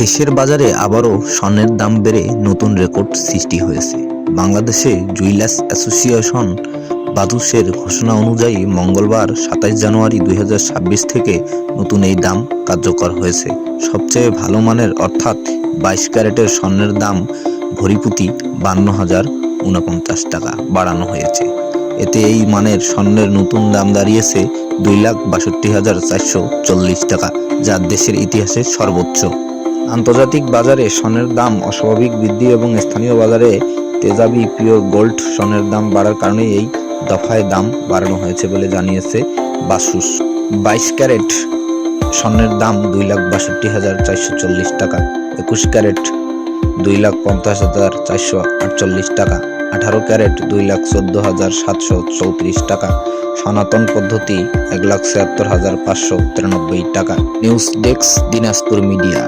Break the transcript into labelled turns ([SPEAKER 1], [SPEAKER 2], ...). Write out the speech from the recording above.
[SPEAKER 1] দেশের বাজারে আবারও স্বর্ণের দাম বেড়ে নতুন রেকর্ড সৃষ্টি হয়েছে। বাংলাদেশে জুয়েলার্স অ্যাসোসিয়েশন বাদুসের ঘোষণা অনুযায়ী মঙ্গলবার ২৭ জানুয়ারি ২০২৬ থেকে নতুন এই দাম কার্যকর হয়েছে। সবচেয়ে ভালো মানের অর্থাৎ ২২ ক্যারেটের স্বর্ণের দাম ভরিপ্রতি ৫২,০৪৯ টাকা বাড়ানো হয়েছে। এতে এই মানের স্বর্ণের নতুন দাম দাঁড়িয়েছে ২,৬২,৪৪০ টাকা, যা দেশের ইতিহাসে সর্বোচ্চ। আন্তর্জাতিক বাজারে স্বর্ণের দাম অস্বাভাবিক বৃদ্ধি এবং স্থানীয় বাজারে তেজাবি পিওর গোল্ড স্বর্ণের দাম বাড়ার কারণে এই দফায় দাম বাড়ানো হয়েছে বলে জানিয়েছে বাসুস। ২২ ক্যারেট স্বর্ণের দাম ২,৬২,৪৪০ টাকা, ২১ ক্যারেট ২,৫০,৪৪৮ টাকা, ১৮ ক্যারেট ২,১৪,৭৩৪ টাকা, সনাতন পদ্ধতি ১,৭৬,৫৯৩ টাকা। News desk, Dinajpur media.